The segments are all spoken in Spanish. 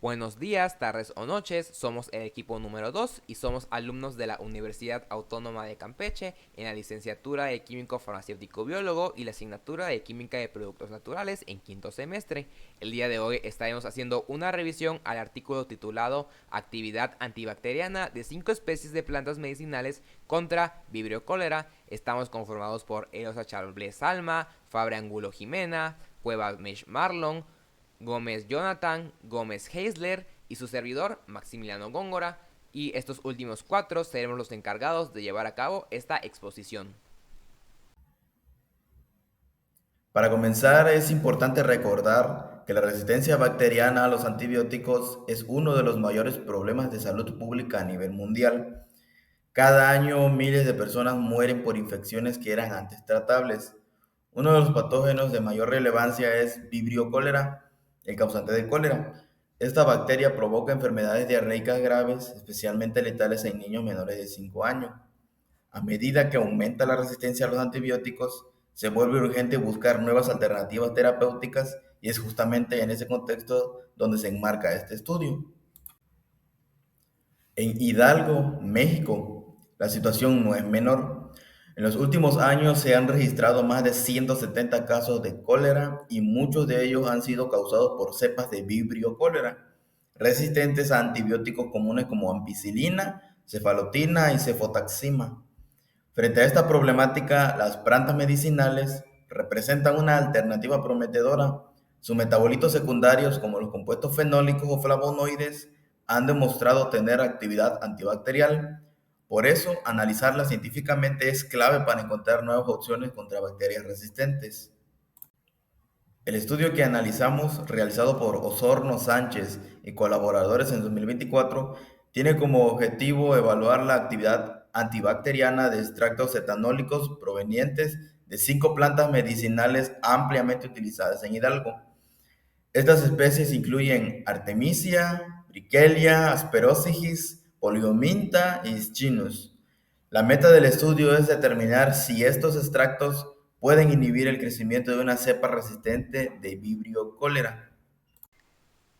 Buenos días, tardes o noches, somos el equipo número 2 y somos alumnos de la Universidad Autónoma de Campeche en la licenciatura de Químico Farmacéutico Biólogo y la asignatura de Química de Productos Naturales en quinto semestre. El día de hoy estaremos haciendo una revisión al artículo titulado Actividad antibacteriana de 5 especies de plantas medicinales contra Vibrio cólera. Estamos conformados por Elosa Charble Salma, Fabre Angulo Jimena, Cueva Mesh Marlon, Gómez Jonathan, Gómez Heisler y su servidor Maximiliano Góngora, y estos últimos 4 seremos los encargados de llevar a cabo esta exposición. Para comenzar, es importante recordar que la resistencia bacteriana a los antibióticos es uno de los mayores problemas de salud pública a nivel mundial. Cada año miles de personas mueren por infecciones que eran antes tratables. Uno de los patógenos de mayor relevancia es Vibrio cólera, el causante de cólera. Esta bacteria provoca enfermedades diarreicas graves, especialmente letales en niños menores de 5 años. A medida que aumenta la resistencia a los antibióticos, se vuelve urgente buscar nuevas alternativas terapéuticas y es justamente en ese contexto donde se enmarca este estudio. En Hidalgo, México, la situación no es menor. En los últimos años se han registrado más de 170 casos de cólera y muchos de ellos han sido causados por cepas de Vibrio cólera, resistentes a antibióticos comunes como ampicilina, cefalotina y cefotaxima. Frente a esta problemática, las plantas medicinales representan una alternativa prometedora. Sus metabolitos secundarios, como los compuestos fenólicos o flavonoides, han demostrado tener actividad antibacterial. Por eso, analizarlas científicamente es clave para encontrar nuevas opciones contra bacterias resistentes. El estudio que analizamos, realizado por Osorno Sánchez y colaboradores en 2024, tiene como objetivo evaluar la actividad antibacteriana de extractos etanólicos provenientes de 5 plantas medicinales ampliamente utilizadas en Hidalgo. Estas especies incluyen Artemisia, Briquelia, Asperoscis, Poliominta y Schinus. La meta del estudio es determinar si estos extractos pueden inhibir el crecimiento de una cepa resistente de Vibrio cólera.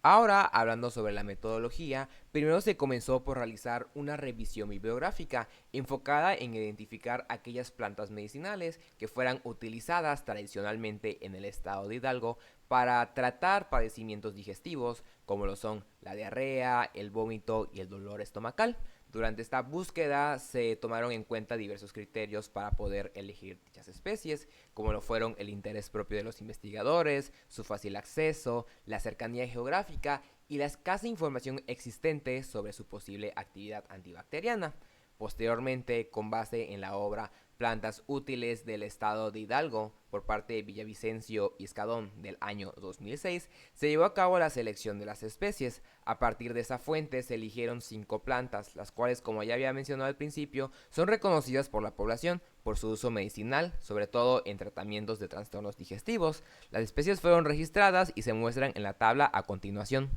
Ahora, hablando sobre la metodología, primero se comenzó por realizar una revisión bibliográfica enfocada en identificar aquellas plantas medicinales que fueran utilizadas tradicionalmente en el estado de Hidalgo para tratar padecimientos digestivos como lo son la diarrea, el vómito y el dolor estomacal. Durante esta búsqueda se tomaron en cuenta diversos criterios para poder elegir dichas especies, como lo fueron el interés propio de los investigadores, su fácil acceso, la cercanía geográfica y la escasa información existente sobre su posible actividad antibacteriana. Posteriormente, con base en la obra Plantas útiles del estado de Hidalgo por parte de Villavicencio y Escadón del año 2006, se llevó a cabo la selección de las especies. A partir de esa fuente se eligieron 5 plantas, las cuales, como ya había mencionado al principio, son reconocidas por la población por su uso medicinal, sobre todo en tratamientos de trastornos digestivos. Las especies fueron registradas y se muestran en la tabla a continuación.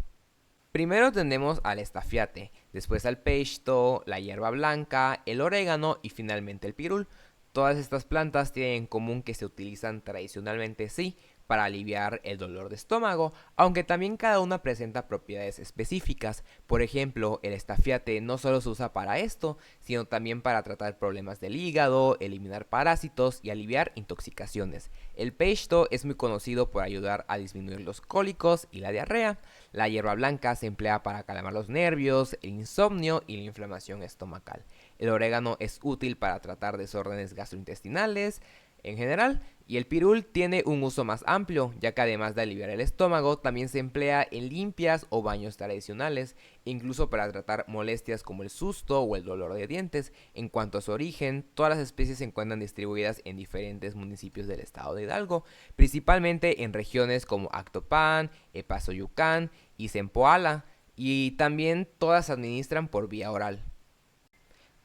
Primero tenemos al estafiate, después al pesto, la hierba blanca, el orégano y finalmente el pirul. Todas estas plantas tienen en común que se utilizan tradicionalmente, sí, para aliviar el dolor de estómago, aunque también cada una presenta propiedades específicas. Por ejemplo, el estafiate no solo se usa para esto, sino también para tratar problemas del hígado, eliminar parásitos y aliviar intoxicaciones. El pesto es muy conocido por ayudar a disminuir los cólicos y la diarrea. La hierba blanca se emplea para calmar los nervios, el insomnio y la inflamación estomacal. El orégano es útil para tratar desórdenes gastrointestinales en general, y el pirul tiene un uso más amplio, ya que además de aliviar el estómago, también se emplea en limpias o baños tradicionales, incluso para tratar molestias como el susto o el dolor de dientes. En cuanto a su origen, todas las especies se encuentran distribuidas en diferentes municipios del estado de Hidalgo, principalmente en regiones como Actopan, Epazoyucán y Zempoala, y también todas se administran por vía oral.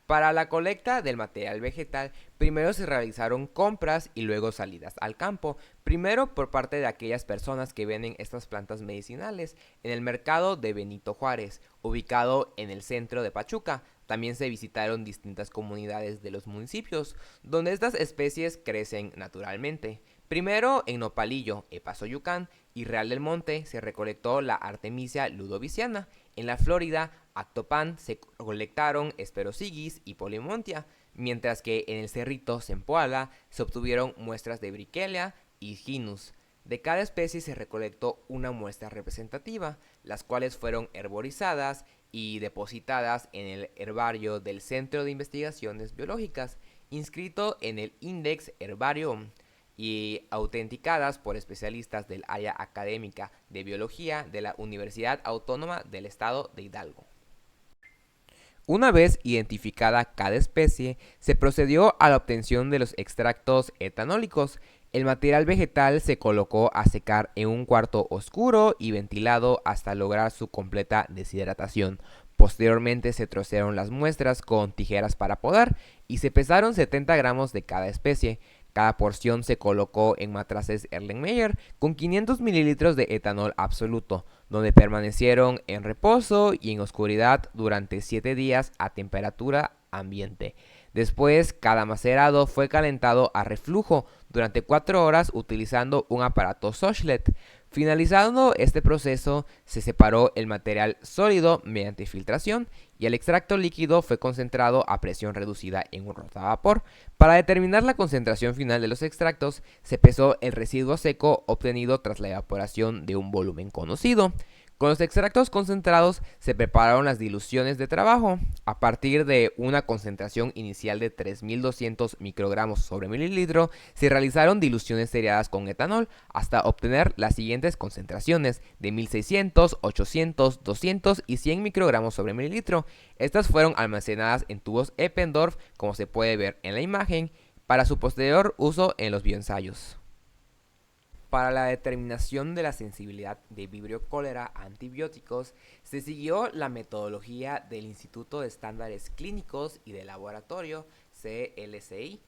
Para la colecta del material vegetal, primero se realizaron compras y luego salidas al campo. Primero por parte de aquellas personas que venden estas plantas medicinales en el mercado de Benito Juárez, ubicado en el centro de Pachuca. También se visitaron distintas comunidades de los municipios, donde estas especies crecen naturalmente. Primero en Nopalillo, Epazoyucán, y Real del Monte se recolectó la Artemisia ludoviciana. En la Florida, Actopan se colectaron Esperosigis y Polymontia, mientras que en el Cerrito Zempoala se obtuvieron muestras de Briquelia y Ginus. De cada especie se recolectó una muestra representativa, las cuales fueron herborizadas y depositadas en el herbario del Centro de Investigaciones Biológicas, inscrito en el Index Herbarium y autenticadas por especialistas del área académica de biología de la Universidad Autónoma del Estado de Hidalgo. Una vez identificada cada especie, se procedió a la obtención de los extractos etanólicos. El material vegetal se colocó a secar en un cuarto oscuro y ventilado hasta lograr su completa deshidratación. Posteriormente se trocearon las muestras con tijeras para podar y se pesaron 70 gramos de cada especie. Cada porción se colocó en matraces Erlenmeyer con 500 mililitros de etanol absoluto, donde permanecieron en reposo y en oscuridad durante 7 días a temperatura ambiente. Después, cada macerado fue calentado a reflujo durante 4 horas utilizando un aparato Sochlet. Finalizando este proceso, se separó el material sólido mediante filtración y el extracto líquido fue concentrado a presión reducida en un rotavapor. Para determinar la concentración final de los extractos, se pesó el residuo seco obtenido tras la evaporación de un volumen conocido. Con los extractos concentrados se prepararon las diluciones de trabajo. A partir de una concentración inicial de 3200 microgramos sobre mililitro, se realizaron diluciones seriadas con etanol hasta obtener las siguientes concentraciones de 1600, 800, 200 y 100 microgramos sobre mililitro. Estas fueron almacenadas en tubos Eppendorf, como se puede ver en la imagen, para su posterior uso en los bioensayos. Para la determinación de la sensibilidad de Vibrio cholera a antibióticos, se siguió la metodología del Instituto de Estándares Clínicos y de Laboratorio, CLCI.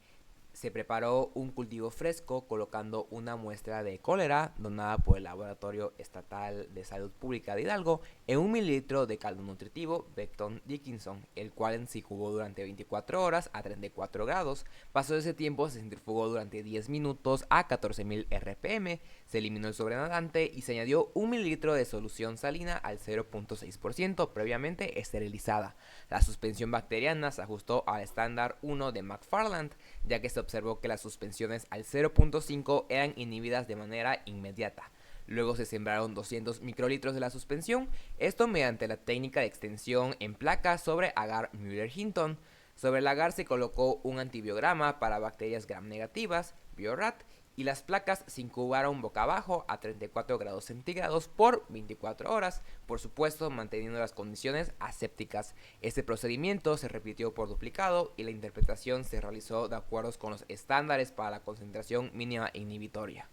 Se preparó un cultivo fresco colocando una muestra de cólera donada por el Laboratorio Estatal de Salud Pública de Hidalgo en 1 mililitro de caldo nutritivo Becton Dickinson, el cual se incubó durante 24 horas a 34 grados. Pasó ese tiempo, se centrifugó durante 10 minutos a 14.000 RPM, se eliminó el sobrenadante y se añadió 1 mililitro de solución salina al 0.6% previamente esterilizada. La suspensión bacteriana se ajustó al estándar 1 de McFarland, ya que se observó que las suspensiones al 0.5 eran inhibidas de manera inmediata. Luego se sembraron 200 microlitros de la suspensión, esto mediante la técnica de extensión en placa sobre agar Müller-Hinton. Sobre el agar se colocó un antibiograma para bacterias gram negativas, BioRat, y las placas se incubaron boca abajo a 34 grados centígrados por 24 horas, por supuesto manteniendo las condiciones asépticas. Este procedimiento se repitió por duplicado y la interpretación se realizó de acuerdo con los estándares para la concentración mínima inhibitoria.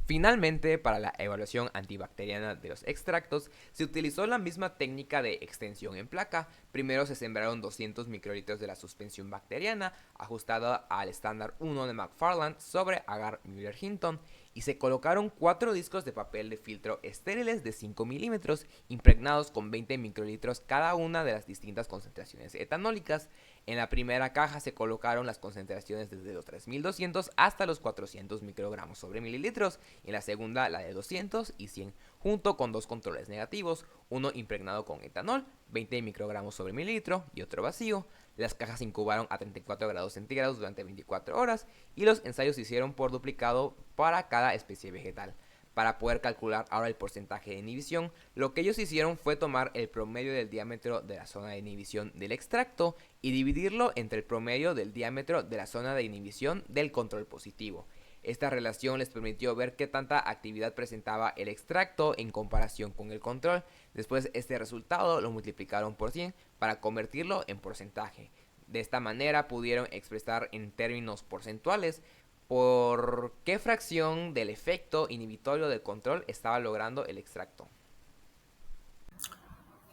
Finalmente, para la evaluación antibacteriana de los extractos, se utilizó la misma técnica de extensión en placa. Primero se sembraron 200 microlitros de la suspensión bacteriana, ajustada al estándar 1 de McFarland sobre agar Müller-Hinton, y se colocaron 4 discos de papel de filtro estériles de 5 milímetros, impregnados con 20 microlitros cada una de las distintas concentraciones etanólicas. En la primera caja se colocaron las concentraciones desde los 3200 hasta los 400 microgramos sobre mililitros, y en la segunda la de 200 y 100, junto con dos controles negativos, uno impregnado con etanol, 20 microgramos sobre mililitro, y otro vacío. Las cajas se incubaron a 34 grados centígrados durante 24 horas y los ensayos se hicieron por duplicado para cada especie vegetal. Para poder calcular ahora el porcentaje de inhibición, lo que ellos hicieron fue tomar el promedio del diámetro de la zona de inhibición del extracto y dividirlo entre el promedio del diámetro de la zona de inhibición del control positivo. Esta relación les permitió ver qué tanta actividad presentaba el extracto en comparación con el control. Después este resultado lo multiplicaron por 100 para convertirlo en porcentaje. De esta manera pudieron expresar en términos porcentuales por qué fracción del efecto inhibitorio del control estaba logrando el extracto.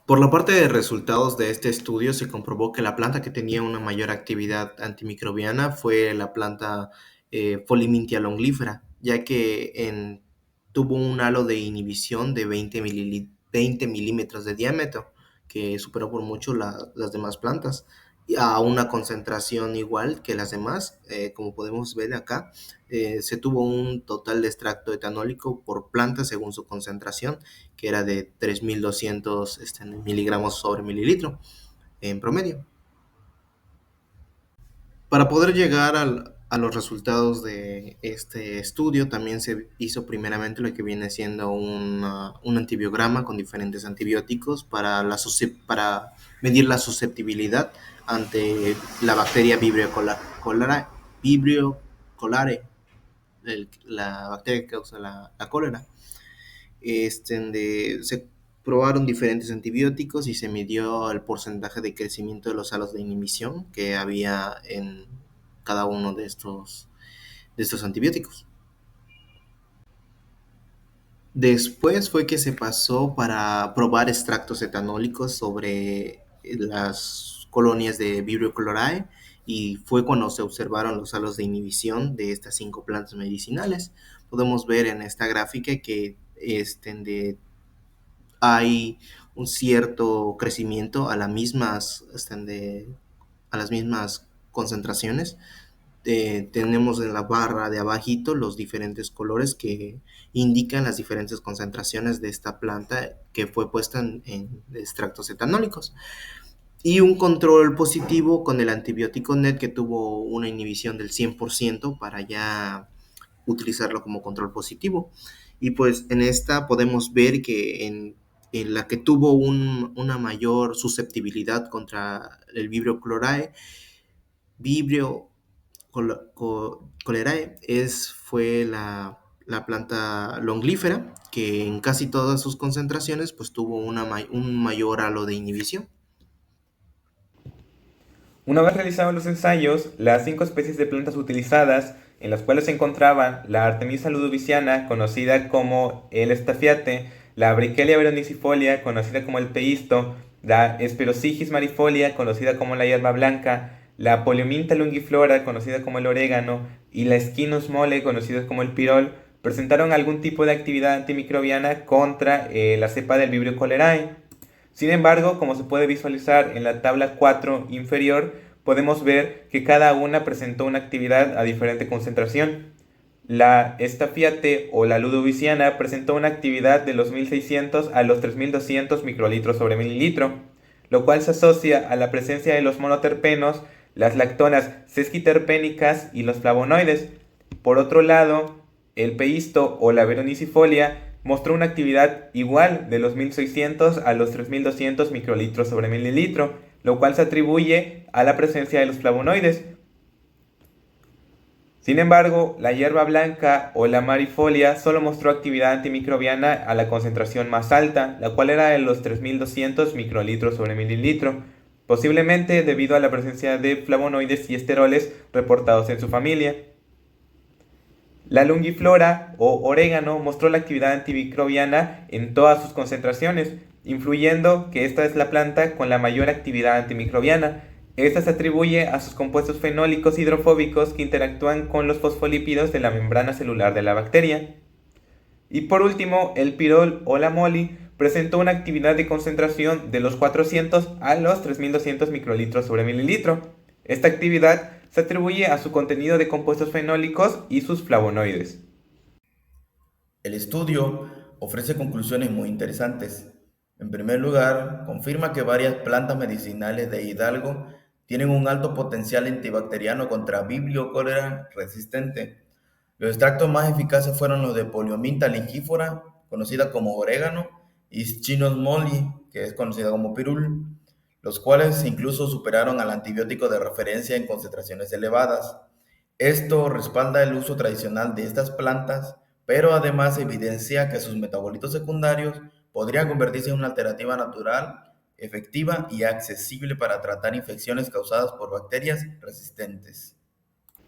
Por la parte de resultados de este estudio, se comprobó que la planta que tenía una mayor actividad antimicrobiana fue la planta Polymintia longifera, ya que tuvo un halo de inhibición de 20 milímetros de diámetro, que superó por mucho las demás plantas. a una concentración igual que las demás, como podemos ver acá, se tuvo un total de extracto etanólico por planta según su concentración, que era de 3.200 miligramos sobre mililitro en promedio. Para poder llegar a los resultados de este estudio, también se hizo primeramente lo que viene siendo un antibiograma con diferentes antibióticos para medir la susceptibilidad ante la bacteria Vibrio cholerae, la bacteria que causa la cólera. Se probaron diferentes antibióticos y se midió el porcentaje de crecimiento de los halos de inhibición que había en cada uno de estos antibióticos. Después fue que se pasó para probar extractos etanólicos sobre las colonias de Vibrio cholerae, y fue cuando se observaron los halos de inhibición de estas 5 plantas medicinales. Podemos ver en esta gráfica que hay un cierto crecimiento a las mismas concentraciones. Tenemos en la barra de abajito los diferentes colores que indican las diferentes concentraciones de esta planta que fue puesta en extractos etanólicos. Y un control positivo con el antibiótico NET, que tuvo una inhibición del 100% para ya utilizarlo como control positivo. Y pues en esta podemos ver que en la que tuvo una mayor susceptibilidad contra el Vibrio cholerae fue la planta longlífera, que en casi todas sus concentraciones pues tuvo un mayor halo de inhibición. Una vez realizados los ensayos, las 5 especies de plantas utilizadas, en las cuales se encontraban la Artemisa ludoviciana, conocida como el estafiate, la Briquelia veronicifolia, conocida como el peisto, la Esperosigis marifolia, conocida como la hierba blanca, la Poliominta longiflora, conocida como el orégano, y la Schinus mole, conocida como el pirol, presentaron algún tipo de actividad antimicrobiana contra la cepa del Vibrio cholerae. Sin embargo, como se puede visualizar en la tabla 4 inferior, podemos ver que cada una presentó una actividad a diferente concentración. La estafiate o la ludoviciana presentó una actividad de los 1600 a los 3200 microlitros sobre mililitro, lo cual se asocia a la presencia de los monoterpenos, las lactonas sesquiterpénicas y los flavonoides. Por otro lado, el peisto o la veronicifolia mostró una actividad igual de los 1600 a los 3200 microlitros sobre mililitro, lo cual se atribuye a la presencia de los flavonoides. Sin embargo, la hierba blanca o la marifolia solo mostró actividad antimicrobiana a la concentración más alta, la cual era de los 3200 microlitros sobre mililitro, posiblemente debido a la presencia de flavonoides y esteroles reportados en su familia. La longiflora o orégano mostró la actividad antimicrobiana en todas sus concentraciones, influyendo que esta es la planta con la mayor actividad antimicrobiana. Esta se atribuye a sus compuestos fenólicos hidrofóbicos que interactúan con los fosfolípidos de la membrana celular de la bacteria. Y por último, el pirol o la moli presentó una actividad de concentración de los 400 a los 3200 microlitros sobre mililitro. Esta actividad se atribuye a su contenido de compuestos fenólicos y sus flavonoides. El estudio ofrece conclusiones muy interesantes. En primer lugar, confirma que varias plantas medicinales de Hidalgo tienen un alto potencial antibacteriano contra Vibrio cholerae resistente. Los extractos más eficaces fueron los de Poliominta longiflora, conocida como orégano, y Schinus moli, que es conocida como pirul, los cuales incluso superaron al antibiótico de referencia en concentraciones elevadas. Esto respalda el uso tradicional de estas plantas, pero además evidencia que sus metabolitos secundarios podrían convertirse en una alternativa natural, efectiva y accesible para tratar infecciones causadas por bacterias resistentes.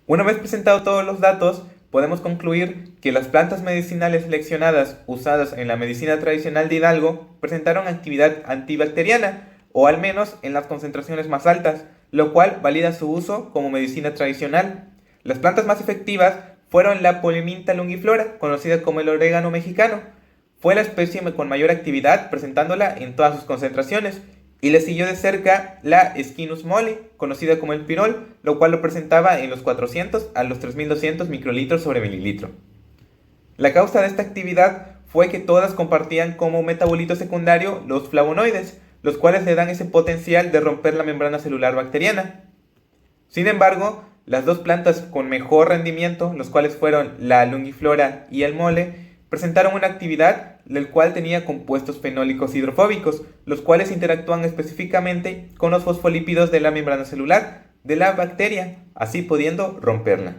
Una vez presentados todos los datos, podemos concluir que las plantas medicinales seleccionadas usadas en la medicina tradicional de Hidalgo presentaron actividad antibacteriana, o al menos en las concentraciones más altas, lo cual valida su uso como medicina tradicional. Las plantas más efectivas fueron la Poliominta longiflora, conocida como el orégano mexicano. Fue la especie con mayor actividad, presentándola en todas sus concentraciones, y le siguió de cerca la Scinus mole, conocida como el pirol, lo cual lo presentaba en los 400 a los 3200 microlitros sobre mililitro. La causa de esta actividad fue que todas compartían como metabolito secundario los flavonoides, los cuales le dan ese potencial de romper la membrana celular bacteriana. Sin embargo, las dos plantas con mejor rendimiento, los cuales fueron la lungiflora y el mole, presentaron una actividad del cual tenía compuestos fenólicos hidrofóbicos, los cuales interactúan específicamente con los fosfolípidos de la membrana celular de la bacteria, así pudiendo romperla.